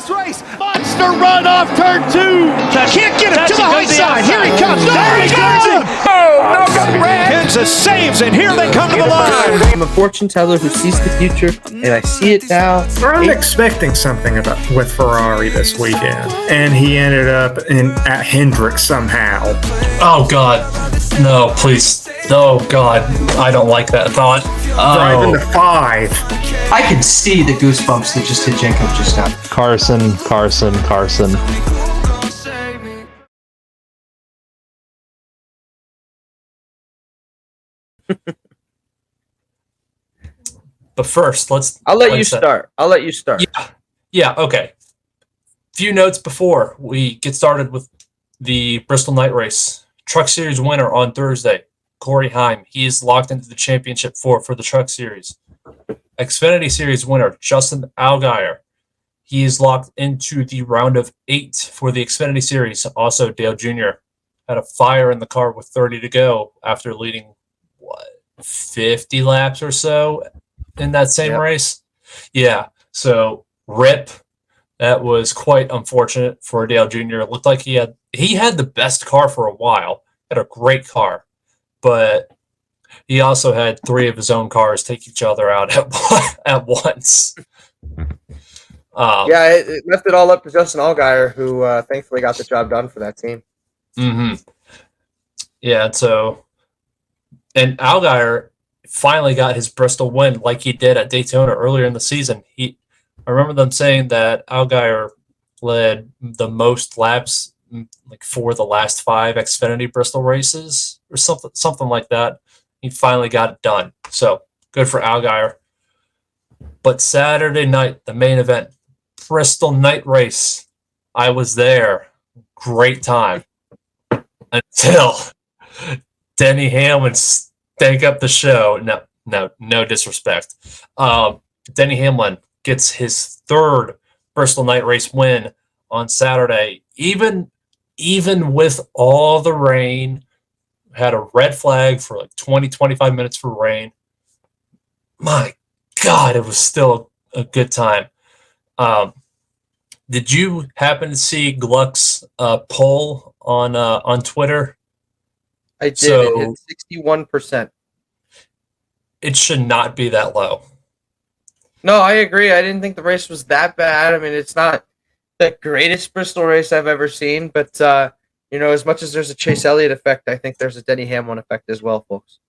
this race. Monster run off turn 2. Can't get it to the high side. Here he comes. There he goes. Oh, no, Kansas saves, and here they come to the line. I'm a fortune teller who sees the future, and I see it now. I'm expecting something with Ferrari this weekend, and he ended up at Hendrick somehow. Oh, God. No, please. Oh, God. I don't like that thought. Driving to 5. I can see the goosebumps that just hit Jacob just now. Carson. But first, I'll let you start. Yeah, okay. Few notes before we get started with the Bristol Night Race. Truck Series winner on Thursday, Corey Heim. He is locked into the championship for the Truck Series. Xfinity Series winner, Justin Allgaier. He is locked into the round of 8 for the Xfinity Series. Also, Dale Jr. had a fire in the car with 30 to go after leading, 50 laps or so in that same race? Yeah, so rip. That was quite unfortunate for Dale Jr. It looked like he had the best car for a while. Had a great car, but he also had 3 of his own cars take each other out at once. It left it all up to Justin Allgaier, who thankfully got the job done for that team. Mm-hmm. Yeah, and Allgaier finally got his Bristol win like he did at Daytona earlier in the season. I remember them saying that Allgaier led the most laps for the last 5 Xfinity Bristol races or something like that. He finally got it done. So good for Allgaier. But Saturday night, the main event, Bristol Night Race. I was there. Great time. Until Denny Hamlin stank up the show. No disrespect. Denny Hamlin gets his 3rd Bristol Night Race win on Saturday. Even with all the rain, had a red flag for 20-25 minutes for rain. My God, it was still a good time. Did you happen to see Gluck's poll on Twitter? I did. It hit 61%. It should not be that low. No, I agree. I didn't think the race was that bad. I mean, it's not the greatest Bristol race I've ever seen, but as much as there's a Chase Elliott effect, I think there's a Denny Hamlin effect as well, folks.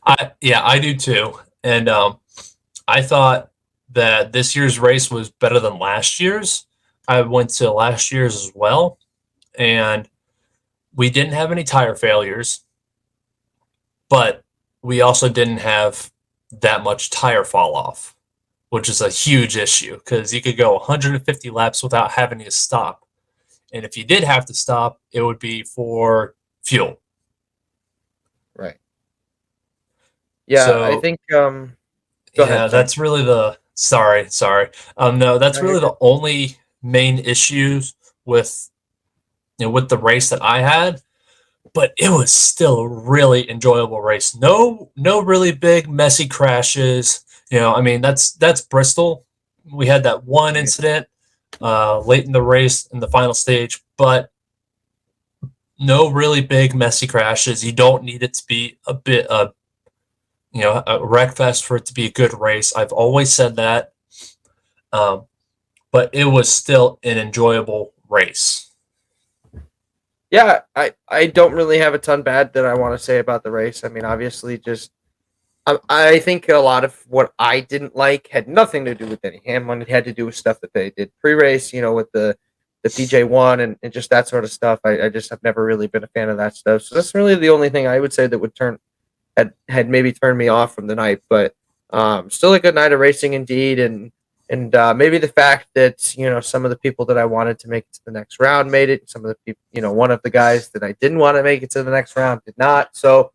I do too. And I thought that this year's race was better than last year's. I went to last year's as well, and we didn't have any tire failures, but we also didn't have that much tire fall off, which is a huge issue because you could go 150 laps without having to stop. And if you did have to stop, it would be for fuel. Right. Yeah, so, I think go ahead. That's really the that's really the only main issues with the race that I had, but it was still a really enjoyable race. No really big messy crashes. That's Bristol. We had that one incident late in the race in the final stage, but no really big messy crashes. You don't need it to be a wreck fest for it to be a good race. I've always said that. But it was still an enjoyable race. Yeah, I don't really have a ton bad that I want to say about the race. I mean, obviously, just I think a lot of what I didn't like had nothing to do with Denny Hamlin. It had to do with stuff that they did pre-race, with the PJ1 and just that sort of stuff. I just have never really been a fan of that stuff. So that's really the only thing I would say that would had maybe turned me off from the night. But still a good night of racing indeed, and maybe the fact that some of the people that I wanted to make it to the next round made it. Some of the people, one of the guys that I didn't want to make it to the next round did not. So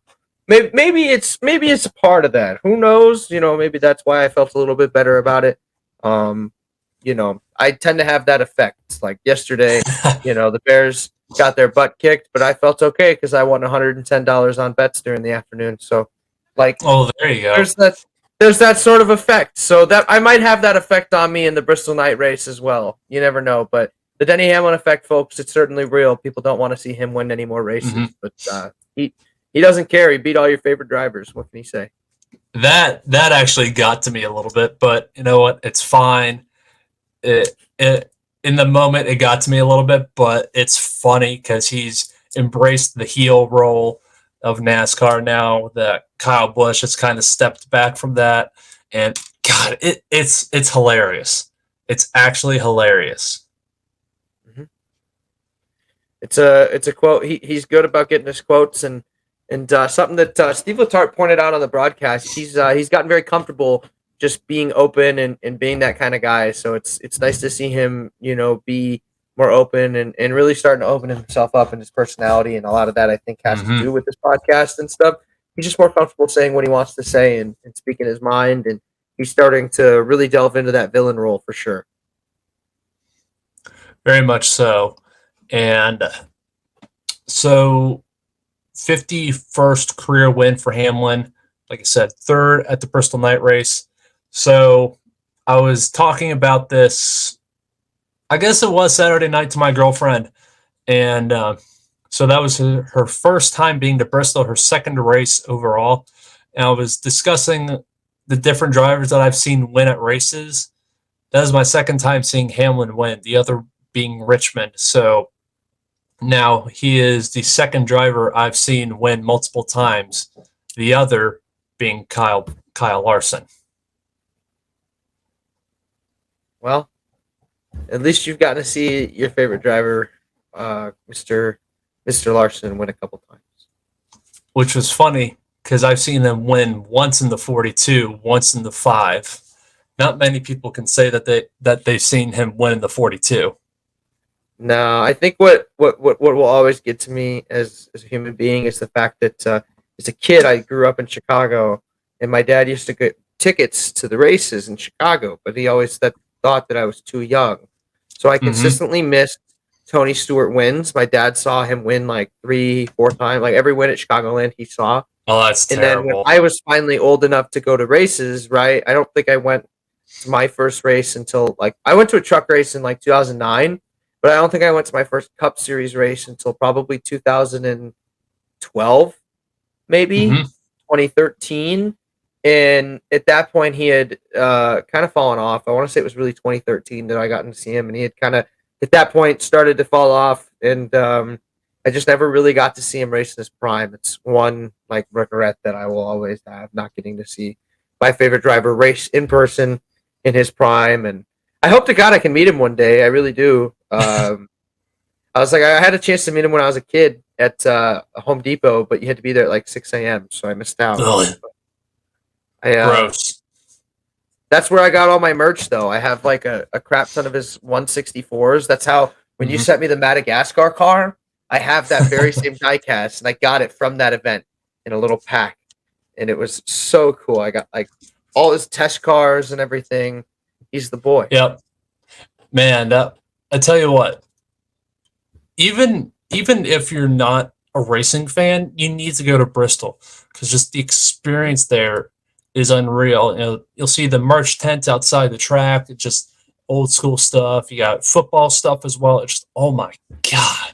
maybe it's a part of that. Who knows? Maybe that's why I felt a little bit better about it. I tend to have that effect. Like yesterday, the Bears got their butt kicked, but I felt okay because I won $110 on bets during the afternoon. So, oh, there you go. there's that sort of effect. So that I might have that effect on me in the Bristol Night Race as well. You never know, but the Denny Hamlin effect, folks, it's certainly real. People don't want to see him win any more races, but he doesn't care. He beat all your favorite drivers. What can he say? That actually got to me a little bit, but you know what? It's fine. It in the moment it got to me a little bit, but it's funny because he's embraced the heel role of NASCAR now. That Kyle Busch has kind of stepped back from that, and God, it's hilarious. It's actually hilarious. It's a quote. He's good about getting his quotes, and something that Steve Letarte pointed out on the broadcast. He's gotten very comfortable just being open and being that kind of guy. So it's nice to see him, be more open and really starting to open himself up in his personality. And a lot of that, I think, has to do with this podcast and stuff. He's just more comfortable saying what he wants to say and speaking his mind. And he's starting to really delve into that villain role for sure. Very much so. And so 51st career win for Hamlin. Like I said, third at the Bristol Night Race. So I was talking about this, I guess it was Saturday night, to my girlfriend. And so that was her first time being to Bristol, her second race overall. And I was discussing the different drivers that I've seen win at races. That was my second time seeing Hamlin win, the other being Richmond. So now he is the second driver I've seen win multiple times, the other being Kyle Larson. Well, at least you've gotten to see your favorite driver, Mr. Larson, win a couple times. Which was funny because I've seen them win once in the 42, once in the 5. Not many people can say that they've seen him win in the 42. No, I think what will always get to me as a human being is the fact that as a kid I grew up in Chicago, and my dad used to get tickets to the races in Chicago, but he always thought that I was too young. So I consistently missed Tony Stewart wins. My dad saw him win like 3-4 times, like every win at Chicagoland he saw. Oh, that's terrible. And then when I was finally old enough to go to races, right? I don't think I went to my first race until I went to a truck race in 2009, but I don't think I went to my first Cup Series race until probably 2012, maybe 2013. And at that point, he had kind of fallen off. I want to say it was really 2013 that I got to see him, and he had kind of at that point started to fall off, and I just never really got to see him race in his prime. It's one regret that I will always have, not getting to see my favorite driver race in person in his prime. And I hope to God I can meet him one day. I really do. I had a chance to meet him when I was a kid at Home Depot, but you had to be there at 6 a.m., so I missed out. Gross. That's where I got all my merch, though. I have a crap ton of his 164s. That's how, when you sent me the Madagascar car, I have that very same diecast, and I got it from that event in a little pack. And it was so cool. I got all his test cars and everything. He's the boy. Yep. Man, I tell you what, even if you're not a racing fan, you need to go to Bristol because just the experience there is unreal. You'll see the merch tent outside the track. It's just old school stuff. You got football stuff as well. It's just, oh my God.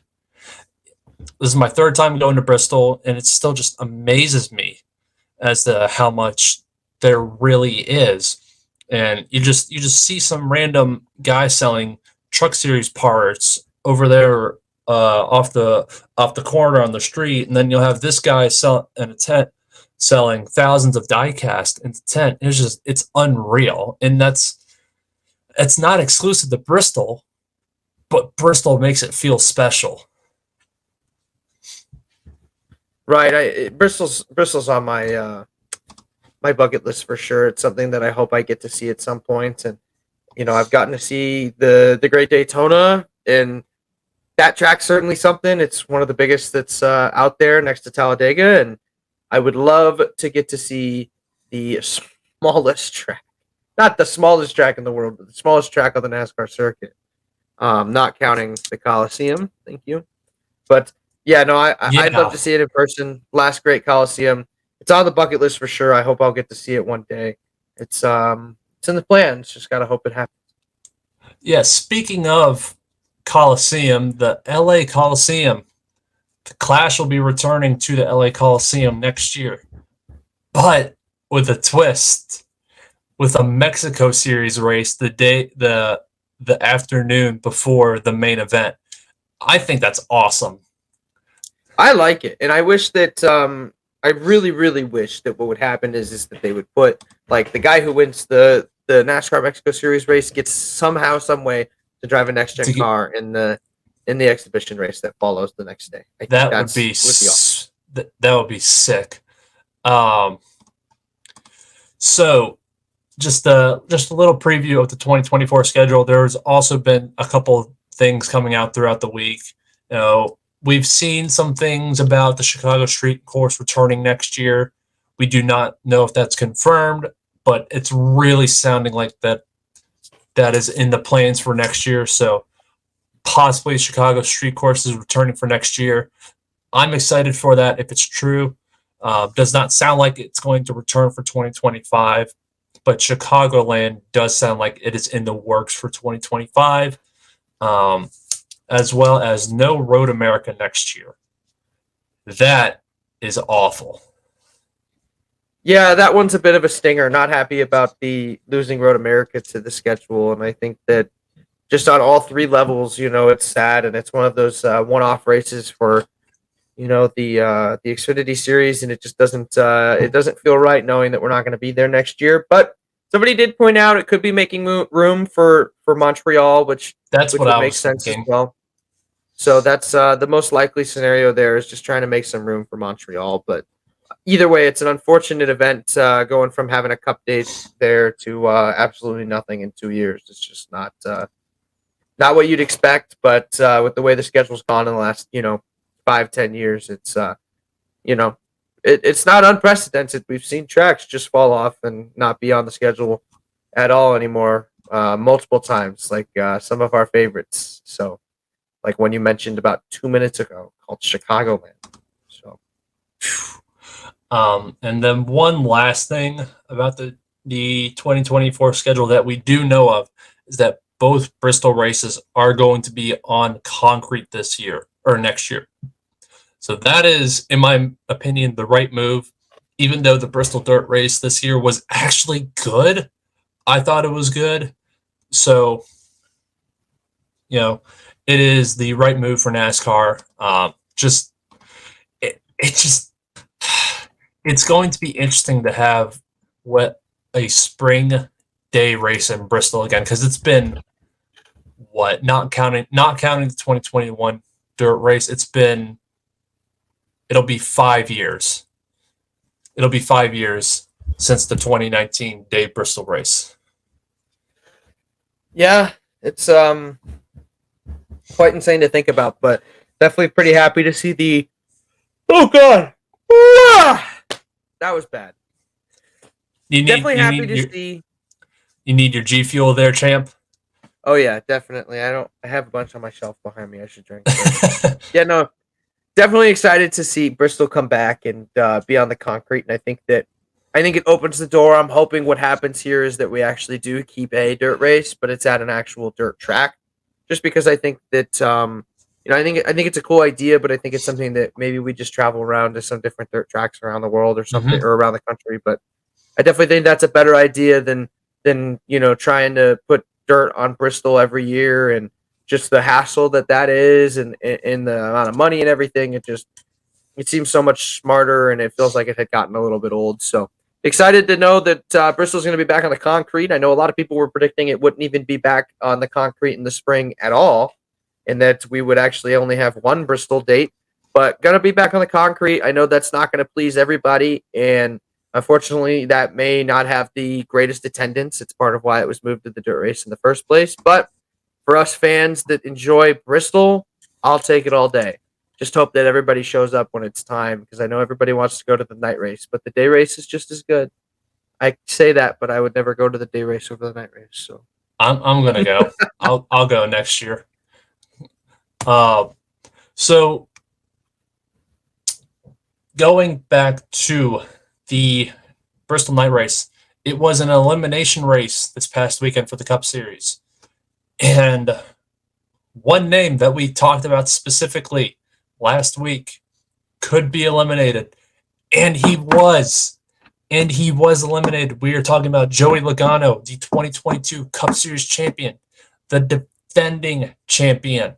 This is my third time going to Bristol, and it still just amazes me as to how much there really is. And you just see some random guy selling Truck Series parts over there off the corner on the street, and then you'll have this guy in a tent selling thousands of diecast in the tent. It's unreal, and it's not exclusive to Bristol, but Bristol makes it feel special. Right, Bristol's on my my bucket list for sure. It's something that I hope I get to see at some point. And I've gotten to see the Great Daytona, and that track's certainly something. It's one of the biggest that's out there next to Talladega, and I would love to get to see the smallest track, not the smallest track in the world, but the smallest track on the NASCAR circuit. Not counting the Coliseum, thank you, but. Yeah, no, I'd love to see it in person. Last great Coliseum. It's on the bucket list for sure. I hope I'll get to see it one day. It's in the plans. Just gotta hope it happens. Yeah, speaking of Coliseum, the LA Coliseum, the Clash will be returning to the LA Coliseum next year, but with a twist, with a Mexico Series race the afternoon before the main event. I think that's awesome. I like it, and I wish that I really, really wish that what would happen is that they would put like the guy who wins the NASCAR Mexico Series race gets somehow, some way to drive a next gen car in the exhibition race that follows the next day. I think that would be awesome. that would be sick. So just a little preview of the 2024 schedule. There's also been a couple things coming out throughout the week. You know, we've seen some things about the Chicago Street Course returning next year. We do not know if that's confirmed, but it's really sounding like that is in the plans for next year. So possibly Chicago Street Course is returning for next year. I'm excited for that if it's true. Does not sound like it's going to return for 2025, but Chicagoland does sound like it is in the works for 2025, as well as no Road America next year. That is awful. Yeah, that one's a bit of a stinger. Not happy about the losing Road America to the schedule, and I think that just on all three levels, it's sad, and it's one of those one-off races for the Xfinity Series, and it just doesn't feel right knowing that we're not going to be there next year. But somebody did point out it could be making room for Montreal, which what would I make was sense thinking. as well. So that's the most likely scenario there is just trying to make some room for Montreal. But either way, it's an unfortunate event going from having a cup date there to absolutely nothing in 2 years. It's just not what you'd expect. But with the way the schedule's gone in the last 5-10 years, it's it's not unprecedented. We've seen tracks just fall off and not be on the schedule at all anymore multiple times, like some of our favorites. So like one you mentioned about 2 minutes ago called Chicagoland. So and then one last thing about the 2024 schedule that we do know of is that both Bristol races are going to be on concrete this year or next year. So that is, in my opinion, the right move. Even though the Bristol Dirt Race this year was actually good, I thought it was good. So, it is the right move for NASCAR. It's going to be interesting to have a spring day race in Bristol again, because it's been not counting the 2021 dirt race, it'll be 5 years. It'll be 5 years since the 2019 day Bristol race. Yeah, it's quite insane to think about, but definitely pretty happy to see the. Oh God, that was bad. Definitely happy to see. You need your G Fuel there, champ. Oh yeah, definitely. I have a bunch on my shelf behind me. I should drink. Yeah, no. Definitely excited to see Bristol come back and be on the concrete, and I think it opens the door. I'm hoping what happens here is that we actually do keep a dirt race, but it's at an actual dirt track. Just because I think that I think it's a cool idea, but I think it's something that maybe we just travel around to some different dirt tracks around the world or something, or around the country. But I definitely think that's a better idea than trying to put dirt on Bristol every year and just the hassle that is and the amount of money and everything. It seems so much smarter, and it feels like it had gotten a little bit old. So excited to know that Bristol's going to be back on the concrete. I know a lot of people were predicting it wouldn't even be back on the concrete in the spring at all, and that we would actually only have one Bristol date, but going to be back on the concrete. I know that's not going to please everybody, and unfortunately that may not have the greatest attendance. It's part of why it was moved to the dirt race in the first place, but for us fans that enjoy Bristol, I'll take it all day. Just hope that everybody shows up when it's time, because I know everybody wants to go to the night race, but the day race is just as good. I say that, but I would never go to the day race over the night race. So I'm gonna go. I'll go next year. So going back to the Bristol Night Race, it was an elimination race this past weekend for the Cup Series. And one name that we talked about specifically last week could be eliminated. And he was. And he was eliminated. We are talking about Joey Logano, the 2022 Cup Series champion, the defending champion.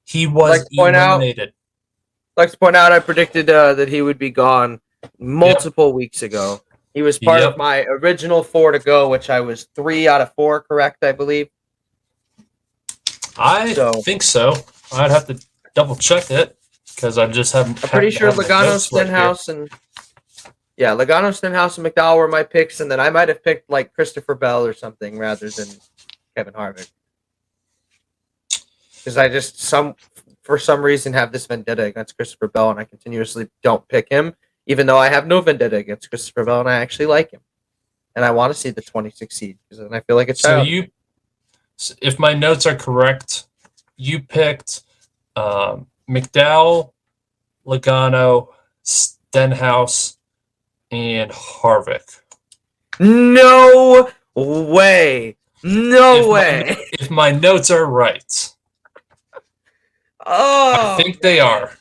He was eliminated. I'd like to point out, I predicted that he would be gone multiple weeks ago. He was part of my original 4 to go, which I was 3 out of 4 correct, I believe. I think so. I'd have to double check it because I just haven't. I'm pretty sure Logano, Stenhouse, and Logano, Stenhouse, and McDowell were my picks, and then I might have picked like Christopher Bell or something rather than Kevin Harvick, because I just for some reason have this vendetta against Christopher Bell, and I continuously don't pick him, even though I have no vendetta against Christopher Bell, and I actually like him, and I want to see the 26 seed because then I feel like it's if my notes are correct, you picked McDowell, Logano, Stenhouse, and Harvick. No way. No way. If my notes are right. Oh, I think they are.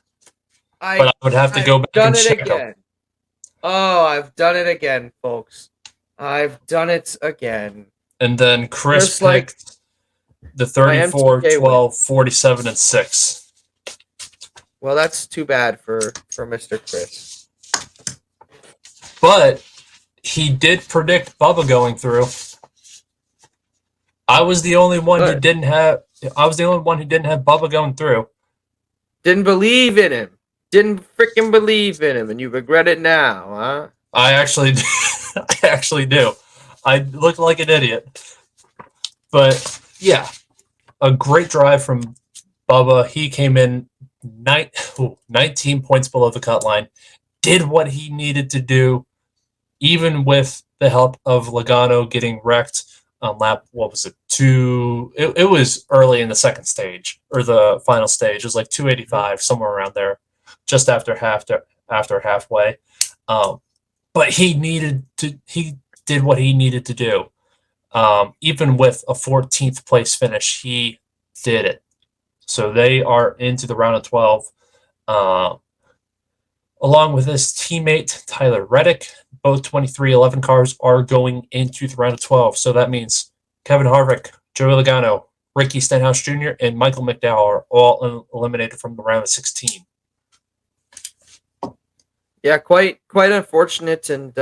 But I would have to go back and check them. Oh, I've done it again, folks. I've done it again. And then Chris picked the 34, 12, 47, and 6. Well, that's too bad for Mr. Chris. But he did predict Bubba going through. I was the only one who didn't have Bubba going through. Didn't believe in him. Didn't freaking believe in him, and you regret it now, huh? I actually do. I look like an idiot. But yeah, a great drive from Bubba. He came in 19 points below the cut line, did what he needed to do, even with the help of Logano getting wrecked on lap, what was it, 2? It was early in the second stage, or the final stage. It was like 285, somewhere around there, just after halfway. But he did what he needed to do. Even with a 14th place finish, he did it. So they are into the round of 12. Along with his teammate, Tyler Reddick, both 2311 cars are going into the round of 12. So that means Kevin Harvick, Joey Logano, Ricky Stenhouse Jr., and Michael McDowell are all eliminated from the round of 16. Yeah, quite unfortunate, and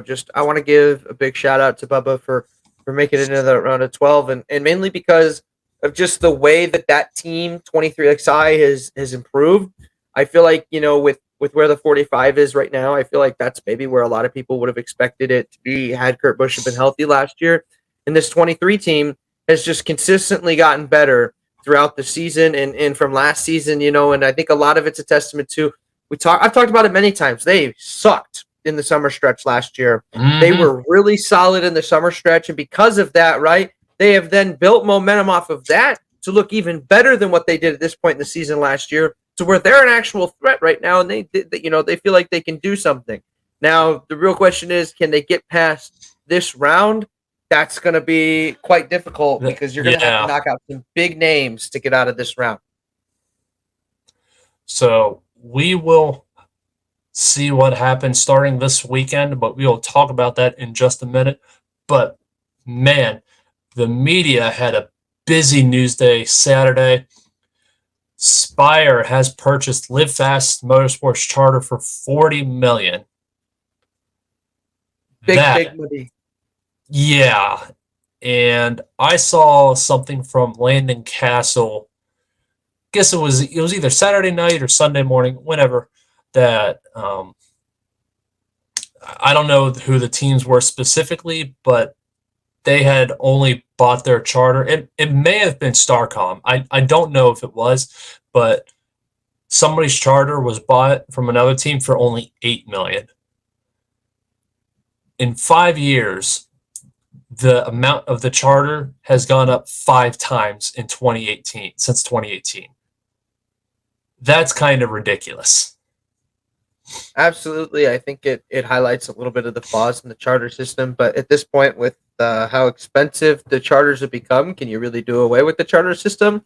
just I want to give a big shout out to Bubba for making it into the round of 12, and mainly because of just the way that team 23XI has improved. I feel like with where the 45 is right now, I feel like that's maybe where a lot of people would have expected it to be had Kurt Busch been healthy last year. And this 23 team has just consistently gotten better throughout the season and from last season, and I think a lot of it's a testament to I've talked about it many times. They sucked in the summer stretch last year. Mm-hmm. They were really solid in the summer stretch, and because of that, right, they have then built momentum off of that to look even better than what they did at this point in the season last year, to where they're an actual threat right now, and they feel like they can do something. Now, the real question is, can they get past this round? That's going to be quite difficult because you're going to have to knock out some big names to get out of this round. So we will see what happens starting this weekend, but we will talk about that in just a minute. But, man, the media had a busy news day Saturday. Spire has purchased Live Fast Motorsports Charter for $40 million. Big money. Yeah. And I saw something from Landon Castle. Guess it was either Saturday night or Sunday morning, whenever, that I don't know who the teams were specifically, but they had only bought their charter. It may have been Starcom. I don't know if it was, but somebody's charter was bought from another team for only $8 million. In 5 years, the amount of the charter has gone up 5 times in 2018, since 2018. That's kind of ridiculous. Absolutely. I think it highlights a little bit of the flaws in the charter system. But at this point, with how expensive the charters have become, can you really do away with the charter system?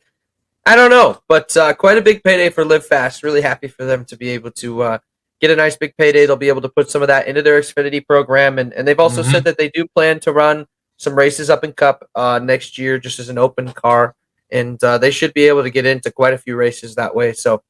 I don't know. But quite a big payday for Live Fast. Really happy for them to be able to get a nice big payday. They'll be able to put some of that into their Xfinity program. And they've also said that they do plan to run some races up in Cup next year just as an open car. And they should be able to get into quite a few races that way. So,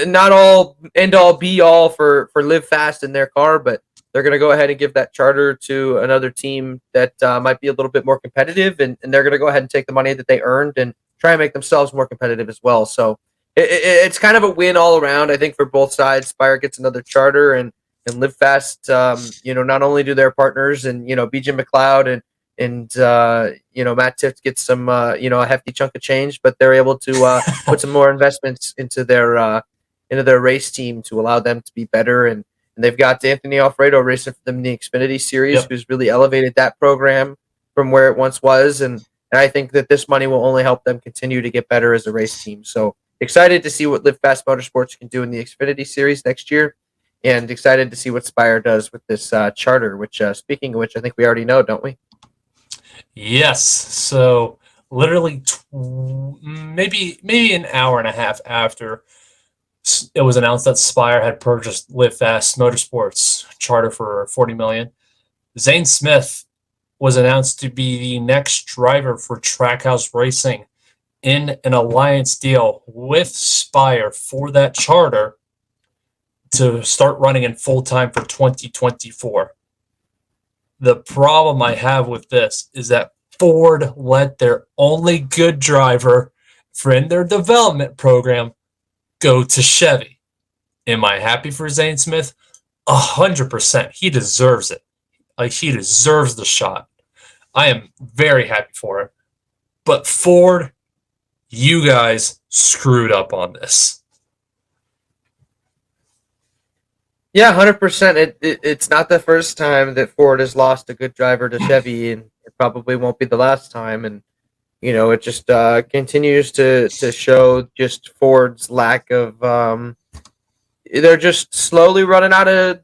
not all end all be all for Live Fast in their car, but they're going to go ahead and give that charter to another team that might be a little bit more competitive, and they're going to go ahead and take the money that they earned and try and make themselves more competitive as well. So it's kind of a win all around, I think, for both sides. Spire gets another charter, and Live Fast, not only do their partners and BJ McLeod and Matt Tift gets some a hefty chunk of change, but they're able to put some more investments into their race team to allow them to be better. And they've got Anthony Alfredo racing for them in the Xfinity Series, who's really elevated that program from where it once was. And I think that this money will only help them continue to get better as a race team. So excited to see what Live Fast Motorsports can do in the Xfinity Series next year, and excited to see what Spire does with this charter, which, speaking of which, I think we already know, don't we? Yes. So literally maybe an hour and a half after it was announced that Spire had purchased Live Fast Motorsports charter for $40 million, Zane Smith was announced to be the next driver for Trackhouse Racing in an alliance deal with Spire for that charter to start running in full time for 2024. The problem I have with this is that Ford let their only good driver in their development program go to Chevy. Am I happy for Zane Smith? 100%. He deserves it. Like, he deserves the shot. I am very happy for him. But Ford, you guys screwed up on this. Yeah, 100%. It's not the first time that Ford has lost a good driver to Chevy, and it probably won't be the last time. And it just continues to show just Ford's lack of. They're just slowly running out of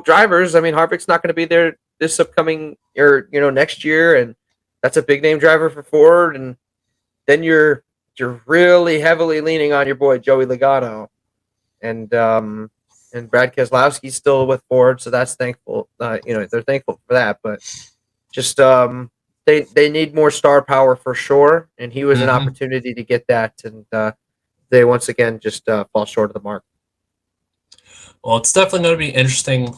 drivers. I mean, Harvick's not going to be there this upcoming or next year, and that's a big name driver for Ford. And then you're really heavily leaning on your boy Joey Logano, and Brad Keselowski's still with Ford, so that's thankful. They're thankful for that, but just they need more star power for sure, and he was an opportunity to get that, and they once again just fall short of the mark. Well, it's definitely going to be interesting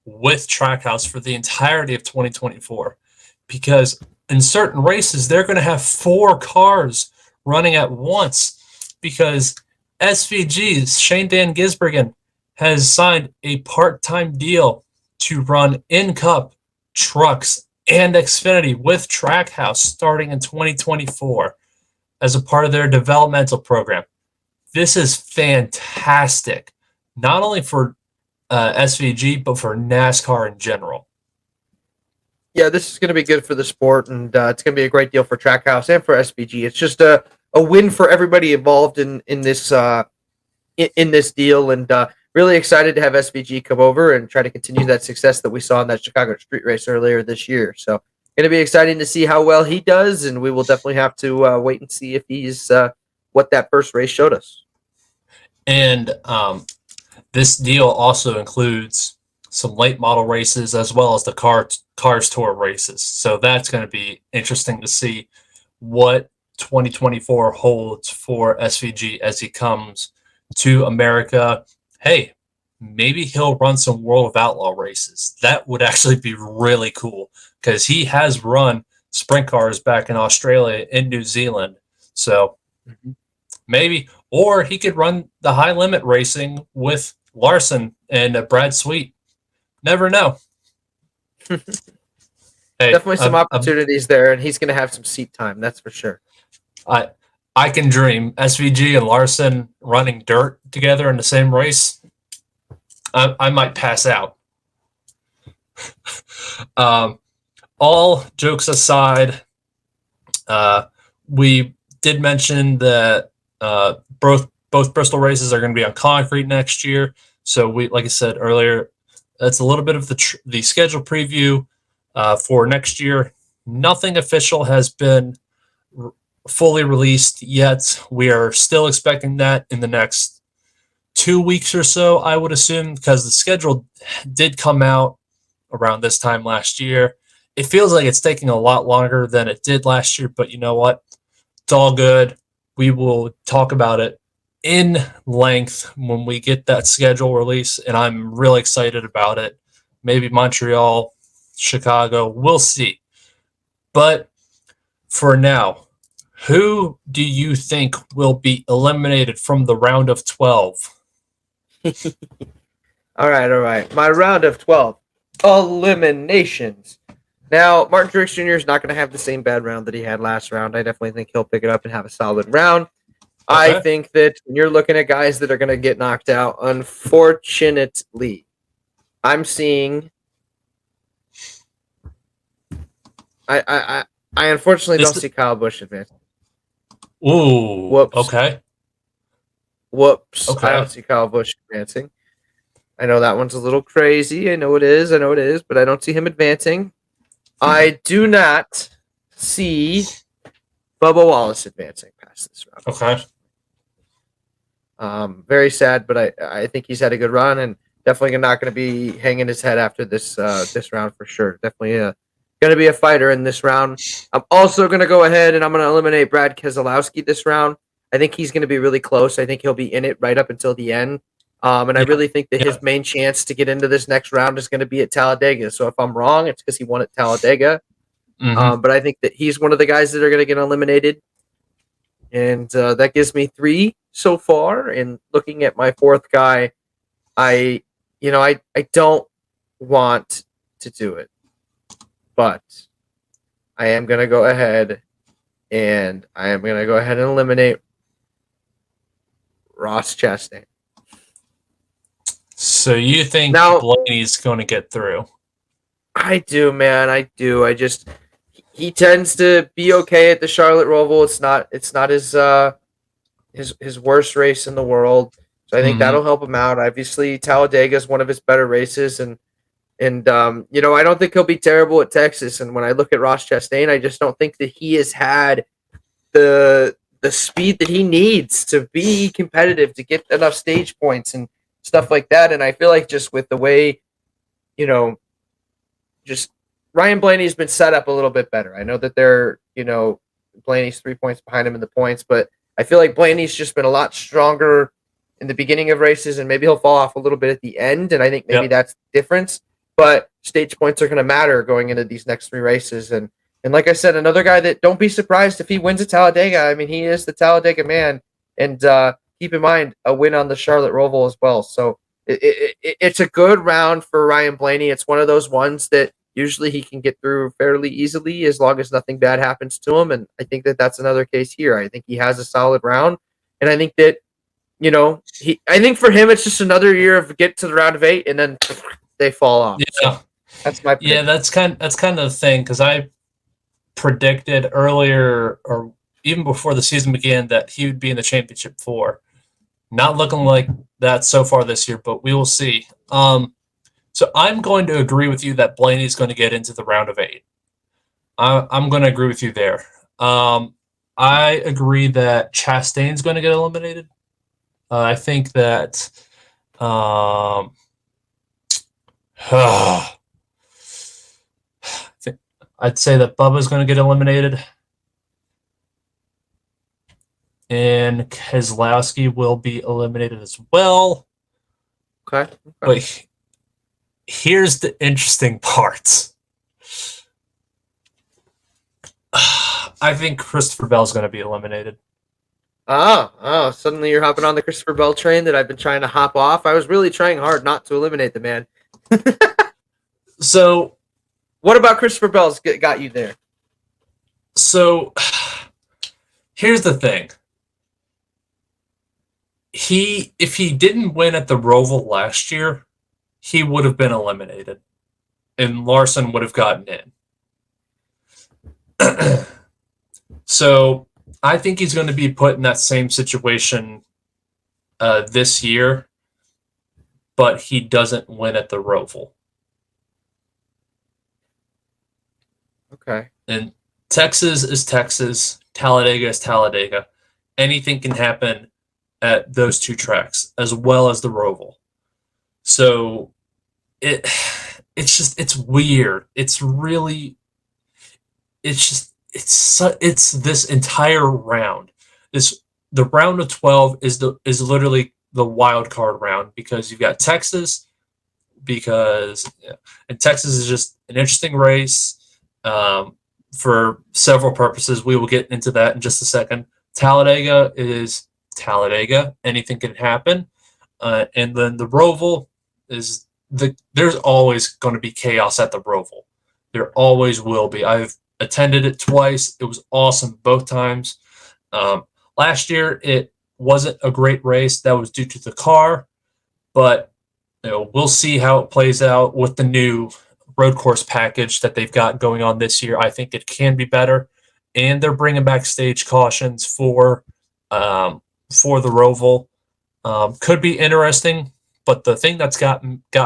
with Trackhouse for the entirety of 2024, because in certain races they're going to have 4 cars running at once, because SVG's Shane Van Gisbergen has signed a part-time deal to run in Cup, Trucks, and Xfinity with Trackhouse starting in 2024 as a part of their developmental program. This is fantastic, not only for SVG, but for NASCAR in general. Yeah, this is going to be good for the sport, and it's going to be a great deal for Trackhouse and for SVG. It's just a win for everybody involved in this deal, and really excited to have SVG come over and try to continue that success that we saw in that Chicago street race earlier this year. So going to be exciting to see how well he does, and we will definitely have to wait and see if he's what that first race showed us. And this deal also includes some late model races as well as the Cars Tour races. So that's going to be interesting to see what 2024 holds for SVG as he comes to America. Hey, maybe he'll run some World of Outlaw races. That would actually be really cool, because he has run sprint cars back in Australia and New Zealand. So maybe, or he could run the high limit racing with Larson and Brad Sweet. Never know. Hey, definitely some opportunities there, and he's going to have some seat time. That's for sure. I can dream SVG and Larson running dirt together in the same race. I might pass out. All jokes aside, we did mention that both Bristol races are going to be on concrete next year. So we, like I said earlier, that's a little bit of the schedule preview for next year. Nothing official has been fully released yet. We are still expecting that in the next 2 weeks or so, I would assume, because the schedule did come out around this time last year. It feels like it's taking a lot longer than it did last year, but you know what? It's all good. We will talk about it in length when we get that schedule release, and I'm really excited about it. Maybe Montreal, Chicago, we'll see. But for now, who do you think will be eliminated from the round of 12? All right. My round of 12 eliminations. Now, Martin Truex Jr. is not going to have the same bad round that he had last round. I definitely think he'll pick it up and have a solid round. I think that when you're looking at guys that are going to get knocked out, unfortunately, I'm seeing. I unfortunately don't see Kyle Busch advancing. Ooh. Whoops. Okay. Whoops. I don't see Kyle Busch advancing. I know that one's a little crazy. I know it is, but I don't see him advancing. I do not see Bubba Wallace advancing past this round. Okay. Very sad, but I think he's had a good run and definitely not going to be hanging his head after this round for sure. Definitely going to be a fighter in this round. I'm also going to go ahead and I'm going to eliminate Brad Keselowski this round. I think he's going to be really close. I think he'll be in it right up until the end. And I really think that his main chance to get into this next round is going to be at Talladega. So if I'm wrong, it's because he won at Talladega. Mm-hmm. But I think that he's one of the guys that are going to get eliminated. And that gives me 3 so far. And looking at my 4th guy, I don't want to do it. But I am going to go ahead and eliminate Ross Chastain. So you think Blaney's going to get through? I do, man. I do. He tends to be okay at the Charlotte Roval. It's not his worst race in the world. So I think that'll help him out. Obviously, Talladega is one of his better races, and I don't think he'll be terrible at Texas. And when I look at Ross Chastain, I just don't think that he has had the speed that he needs to be competitive, to get enough stage points and stuff like that. And I feel like just with the way, just Ryan Blaney's been set up a little bit better. I know that Blaney's 3 points behind him in the points, but I feel like Blaney's just been a lot stronger in the beginning of races, and maybe he'll fall off a little bit at the end. And I think maybe that's the difference. But stage points are going to matter going into these next 3 races. And like I said, another guy that don't be surprised if he wins at Talladega. I mean, he is the Talladega man. And keep in mind, a win on the Charlotte Roval as well. So it's a good round for Ryan Blaney. It's one of those ones that usually he can get through fairly easily as long as nothing bad happens to him. And I think that that's another case here. I think he has a solid round. And I think that, I think for him, it's just another year of get to the round of 8 and then they fall off. Yeah. So that's my prediction. Yeah, that's kind of the thing, because I predicted earlier or even before the season began that he would be in the championship 4. Not looking like that so far this year, but we will see. So I'm going to agree with you that Blaney's going to get into the round of 8. I'm going to agree with you there. I agree that Chastain's going to get eliminated. I think that I'd say that Bubba's going to get eliminated. And Keselowski will be eliminated as well. Okay. But here's the interesting part. I think Christopher Bell's going to be eliminated. Oh, suddenly you're hopping on the Christopher Bell train that I've been trying to hop off. I was really trying hard not to eliminate the man. So, what about Christopher Bell's got you there? So, here's the thing. If he didn't win at the Roval last year, he would have been eliminated, and Larson would have gotten in. So I think he's going to be put in that same situation this year. but he doesn't win at the Roval. Okay. And Texas is Texas. Talladega is Talladega. Anything can happen at those two tracks, as well as the Roval. So it's weird. It's this entire round. The round of 12 is literally the wild card round, because you've got Texas, and Texas is just an interesting race for several purposes. We will get into that in just a second. Talladega is Talladega. Anything can happen. And then the Roval is there's always going to be chaos at the Roval. There always will be. I've attended it twice. It was awesome both times. Last year, it wasn't a great race. That was due to the car, but we'll see how it plays out with the new road course package that they've got going on this year. I think it can be better, and they're bringing back stage cautions for the Roval. Could be interesting, but the thing that's got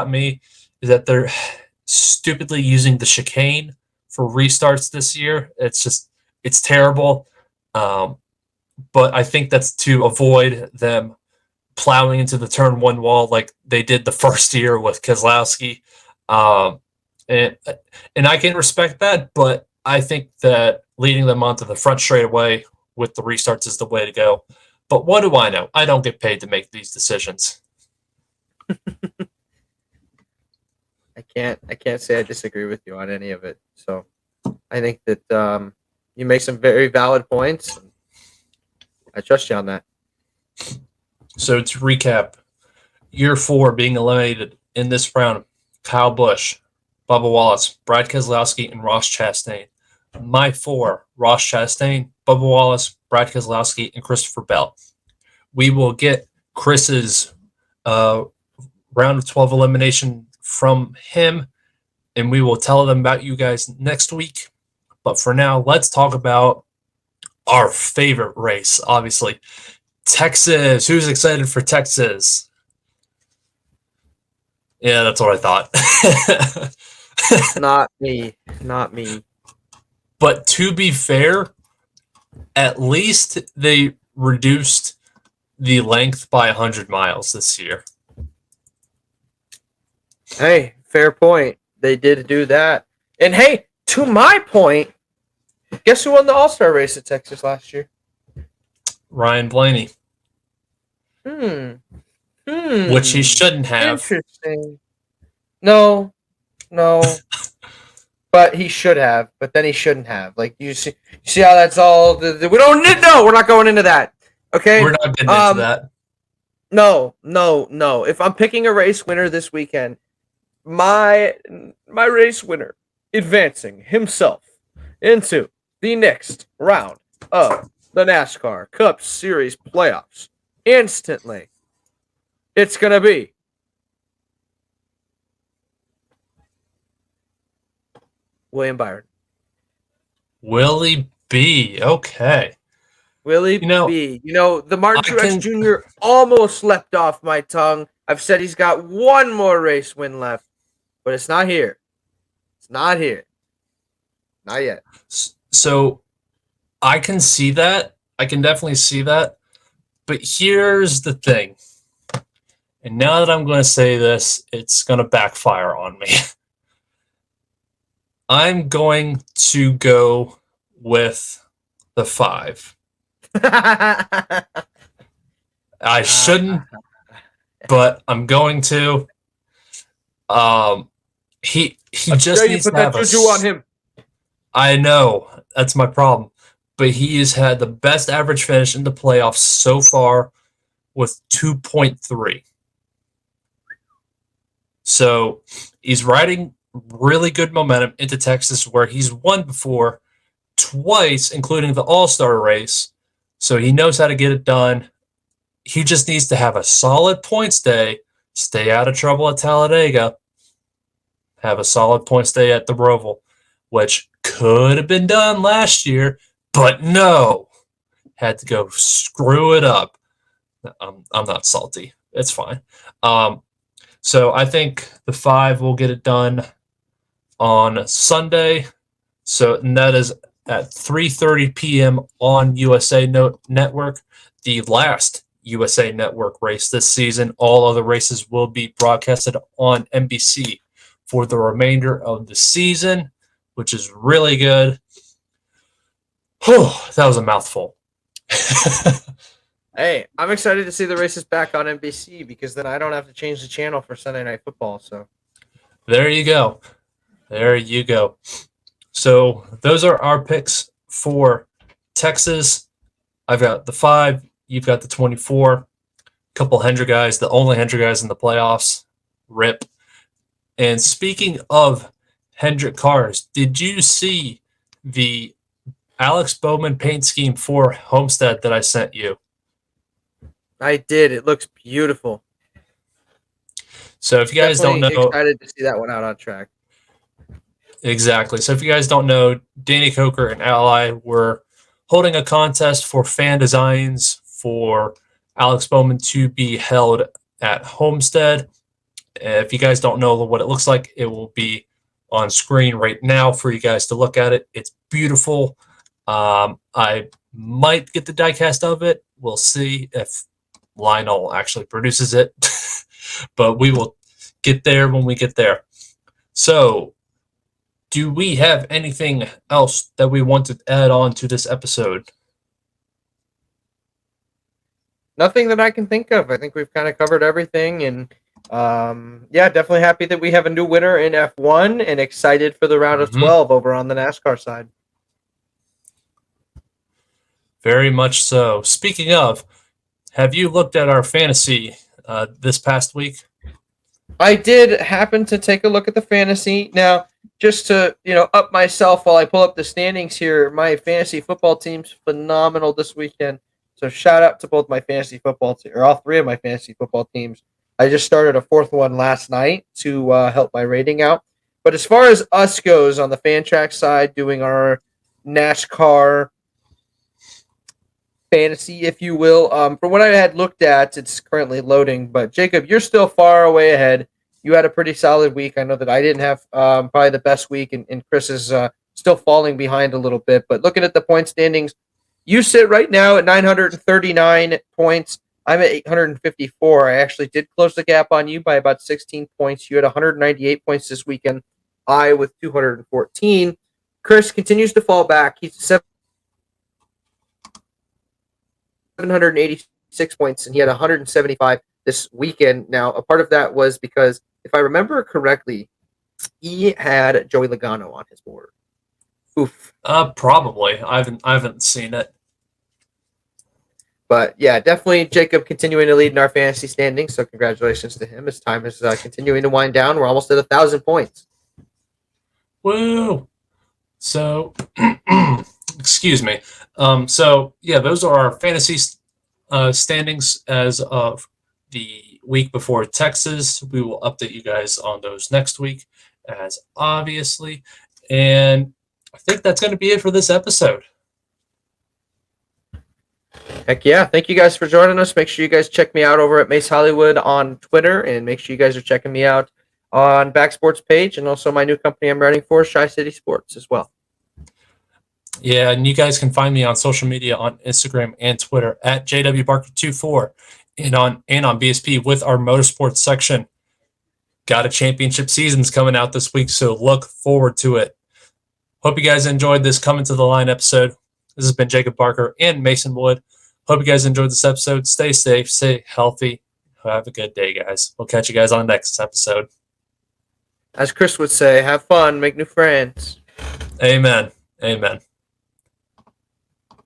me is that they're stupidly using the chicane for restarts this year. It's terrible. But I think that's to avoid them plowing into the turn one wall like they did the first year with Keselowski. And I can respect that, but I think that leading them onto the front straightaway with the restarts is the way to go. But what do I know? I don't get paid to make these decisions. I can't say I disagree with you on any of it. So I think that you make some very valid points. I trust you on that. So to recap, year 4 being eliminated in this round: Kyle Busch, Bubba Wallace, Brad Keselowski, and Ross Chastain. My 4: Ross Chastain, Bubba Wallace, Brad Keselowski, and Christopher Bell. We will get Chris's round of 12 elimination from him, and we will tell them about you guys next week. But for now, let's talk about our favorite race, obviously. Texas. Who's excited for Texas? Yeah, that's what I thought. Not me. Not me. But to be fair, at least they reduced the length by 100 miles this year. Hey, fair point. They did do that. And hey, to my point, guess who won the All-Star race at Texas last year? Ryan Blaney. Which he shouldn't have. Interesting. No. But he should have. But then he shouldn't have. Like, you see how that's all. We don't need. No, we're not going into that. Okay. We're not getting into that. No. If I'm picking a race winner this weekend, my race winner advancing himself into the next round of the NASCAR Cup Series playoffs instantly, it's going to be William Byron. Willie B. Okay. Willie B. The Martin Truex Jr. almost leapt off my tongue. I've said he's got one more race win left, but it's not here. It's not here. Not yet. So I can see that. I can definitely see that. But here's the thing. And now that I'm going to say this, it's going to backfire on me. I'm going to go with the 5. I shouldn't, but I'm going to. He just needs to have a juju on him. I know, that's my problem. But he has had the best average finish in the playoffs so far with 2.3. So he's riding really good momentum into Texas, where he's won before twice, including the All-Star race. So he knows how to get it done. He just needs to have a solid points day, stay out of trouble at Talladega, have a solid points day at the Roval, which could have been done last year, but no, had to go screw it up. I'm not salty. It's fine. So I think the 5 will get it done on Sunday. So and that is at 3:30 p.m. on USA Network, the last USA Network race this season. All other races will be broadcasted on NBC for the remainder of the season, which is really good. Whew, that was a mouthful. Hey, I'm excited to see the races back on NBC because then I don't have to change the channel for Sunday Night Football. So There you go. There you go. So those are our picks for Texas. I've got the 5. You've got the 24. Couple Hendrick guys, the only Hendrick guys in the playoffs. Rip. And speaking of Hendrick cars, did you see the Alex Bowman paint scheme for Homestead that I sent you? I did. It looks beautiful. So if you guys don't know, excited to see that one out on track. exactly. So if you guys don't know, Danny Coker and Ally were holding a contest for fan designs for Alex Bowman to be held at Homestead. If you guys don't know what it looks like, it will be on screen right now for you guys to look at it. It's beautiful. I might get the diecast of it. We'll see if Lionel actually produces it, but we will get there when we get there. So, do we have anything else that we want to add on to this episode? Nothing that I can think of. I think we've kind of covered everything, and yeah, definitely happy that we have a new winner in F1 and excited for the round of 12 over on the NASCAR side. Very much so. Speaking of, have you looked at our fantasy this past week? I did happen to take a look at the fantasy. Now, just to up myself while I pull up the standings here, my fantasy football team's phenomenal this weekend. So shout out to both my fantasy football or all 3 of my fantasy football teams. I just started a 4th one last night to help my rating out. But as far as us goes on the fan track side, doing our NASCAR fantasy, if you will. From what I had looked at, it's currently loading. But Jacob, you're still far away ahead. You had a pretty solid week. I know that I didn't have probably the best week, and Chris is still falling behind a little bit. But looking at the point standings, you sit right now at 939 points. I'm at 854. I actually did close the gap on you by about 16 points. You had 198 points this weekend. I with 214. Chris continues to fall back. He's 786 points, and he had 175 this weekend. Now, a part of that was because, if I remember correctly, he had Joey Logano on his board. Oof. Probably. I haven't seen it. But yeah, definitely Jacob continuing to lead in our fantasy standings. So congratulations to him. His time is continuing to wind down. We're almost at 1,000 points. Woo! So, excuse me. So yeah, those are our fantasy standings as of the week before Texas. We will update you guys on those next week, as obviously. And I think that's going to be it for this episode. Heck yeah. Thank you guys for joining us. Make sure you guys check me out over at Mace Hollywood on Twitter, and make sure you guys are checking me out on Backsports page, and also my new company I'm running for, Shy City Sports, as well. Yeah, and you guys can find me on social media on Instagram and Twitter at JWBarker24 and on BSP with our motorsports section. Got a championship season's coming out this week, so look forward to it. Hope you guys enjoyed this Coming to the Line episode. This has been Jacob Barker and Mason Wood. Hope you guys enjoyed this episode. Stay safe, stay healthy. Have a good day, guys. We'll catch you guys on the next episode. As Chris would say, have fun, make new friends. Amen. Amen.